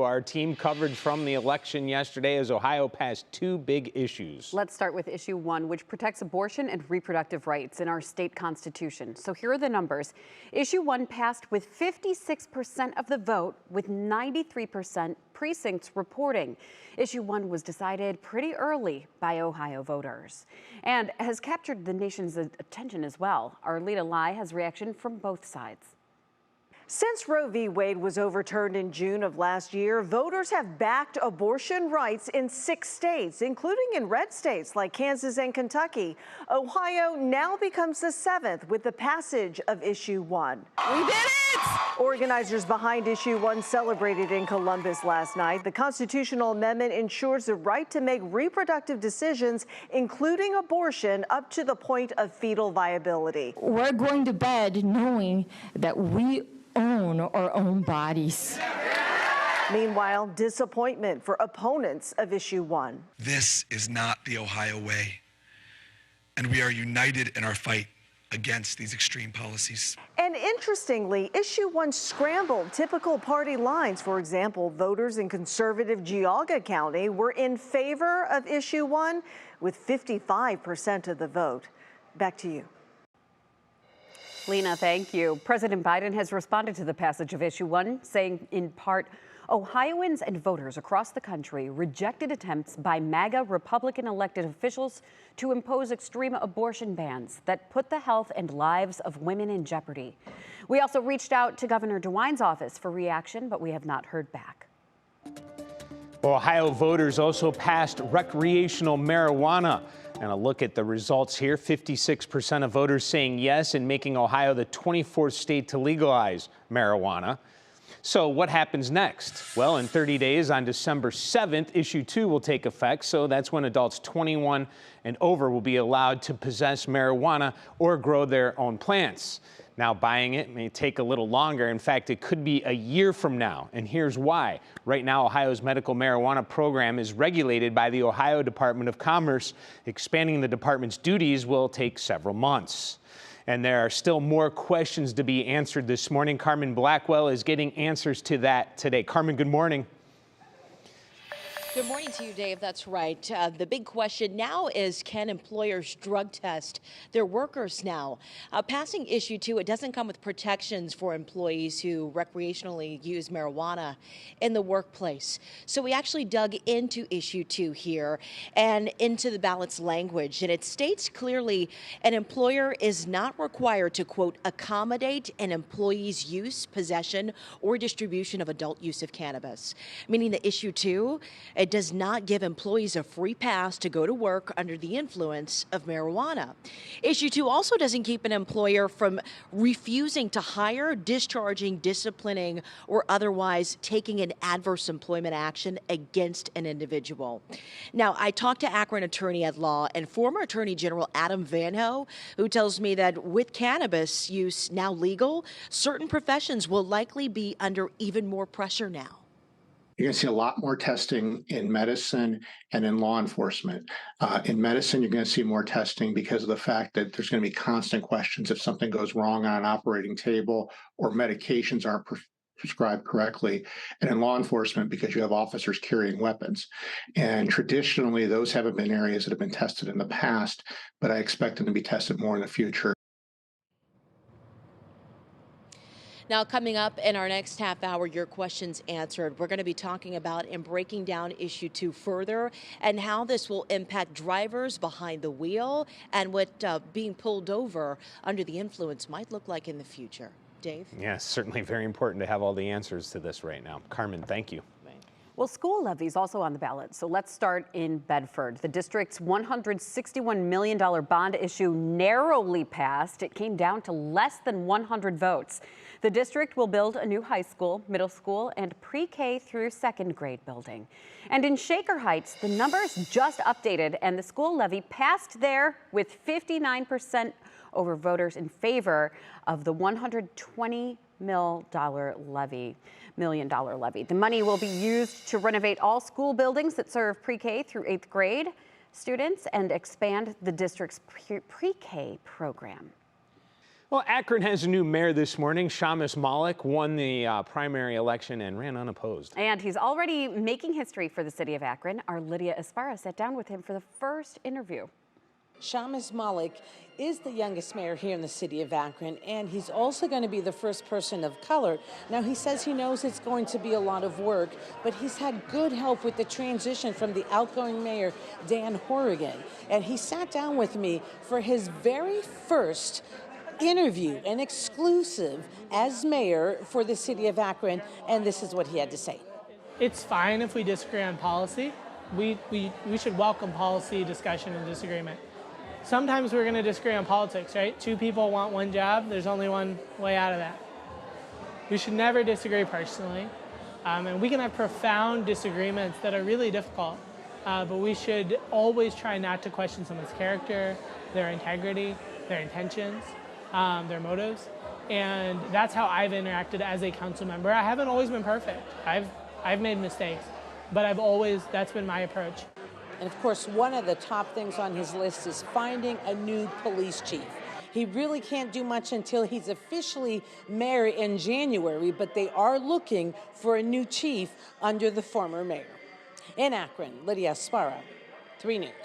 Our team coverage from the election yesterday as Ohio passed two big issues. Let's start with issue 1, which protects abortion and reproductive rights in our state constitution. So here are the numbers. Issue 1 passed with 56% of the vote, with 93% precincts reporting. Issue 1 was decided pretty early by Ohio voters and has captured the nation's attention as well. Our Lita Lai has reaction from both sides. Since Roe v. Wade was overturned in June of last year, voters have backed abortion rights in 6 states, including in red states like Kansas and Kentucky. Ohio now becomes the 7th with the passage of Issue 1. We did it! Organizers behind Issue 1 celebrated in Columbus last night. The constitutional amendment ensures the right to make reproductive decisions, including abortion, up to the point of fetal viability. We're going to bed knowing that we own our own bodies. Meanwhile, disappointment for opponents of Issue 1. This is not the Ohio way, and we are united in our fight against these extreme policies. And interestingly, Issue 1 scrambled typical party lines. For example, voters in conservative Geauga County were in favor of Issue 1 with 55% of the vote. Back to you. Lena, thank you. President Biden has responded to the passage of Issue 1, saying in part, Ohioans and voters across the country rejected attempts by MAGA Republican elected officials to impose extreme abortion bans that put the health and lives of women in jeopardy. We also reached out to Governor DeWine's office for reaction, but we have not heard back. Ohio voters also passed recreational marijuana. And a look at the results here, 56% of voters saying yes and making Ohio the 24th state to legalize marijuana. So what happens next? Well, in 30 days on December 7th, Issue 2 will take effect. So that's when adults 21 and over will be allowed to possess marijuana or grow their own plants. Now, buying it may take a little longer. In fact, it could be a year from now. And here's why. Right now, Ohio's medical marijuana program is regulated by the Ohio Department of Commerce. Expanding the department's duties will take several months. And there are still more questions to be answered this morning. Carmen Blackwell is getting answers to that today. Carmen, good morning. Good morning to you, Dave. That's right. The big question now is, can employers drug test their workers now? Passing Issue 2, it doesn't come with protections for employees who recreationally use marijuana in the workplace. So we actually dug into Issue 2 here and into the ballot's language. And it states clearly an employer is not required to, quote, accommodate an employee's use, possession, or distribution of adult use of cannabis. Meaning that Issue 2, it does not give employees a free pass to go to work under the influence of marijuana. Issue 2 also doesn't keep an employer from refusing to hire, discharging, disciplining, or otherwise taking an adverse employment action against an individual. Now, I talked to Akron attorney at law and former Attorney General Adam Vanho, who tells me that with cannabis use now legal, certain professions will likely be under even more pressure now. You're going to see a lot more testing in medicine and in law enforcement. In medicine, you're going to see more testing because of the fact that there's going to be constant questions if something goes wrong on an operating table or medications aren't prescribed correctly. And in law enforcement, because you have officers carrying weapons. And traditionally, those haven't been areas that have been tested in the past, but I expect them to be tested more in the future. Now, coming up in our next half hour, your questions answered. We're going to be talking about and breaking down Issue 2 further and how this will impact drivers behind the wheel and what being pulled over under the influence might look like in the future. Dave? Yes, certainly very important to have all the answers to this right now. Carmen, thank you. Well, school levies also on the ballot. So let's start in Bedford. The district's $161 million bond issue narrowly passed. It came down to less than 100 votes. The district will build a new high school, middle school, and pre-K through second grade building. And in Shaker Heights, the numbers just updated, and the school levy passed there with 59% over voters in favor of the $120 million levy. The money will be used to renovate all school buildings that serve pre-K through 8th grade students and expand the district's pre-K program. Well, Akron has a new mayor this morning. Shamus Malik won the primary election and ran unopposed. And he's already making history for the city of Akron. Our Lydia Esparra sat down with him for the first interview. Shamus Malik is the youngest mayor here in the city of Akron, and he's also going to be the first person of color. Now, he says he knows it's going to be a lot of work, but he's had good help with the transition from the outgoing mayor, Dan Horrigan. And he sat down with me for his very first interview, an exclusive as mayor for the city of Akron, and this is what he had to say. It's fine if we disagree on policy. We should welcome policy discussion and disagreement. Sometimes we're going to disagree on politics, right? Two people want one job. There's only one way out of that. We should never disagree personally. And we can have profound disagreements that are really difficult. But we should always try not to question someone's character, their integrity, their intentions, their motives. And that's how I've interacted as a council member. I haven't always been perfect. I've made mistakes, but that's been my approach. And of course, one of the top things on his list is finding a new police chief. He really can't do much until he's officially mayor in January, but they are looking for a new chief under the former mayor. In Akron, Lydia Esparra, 3 News.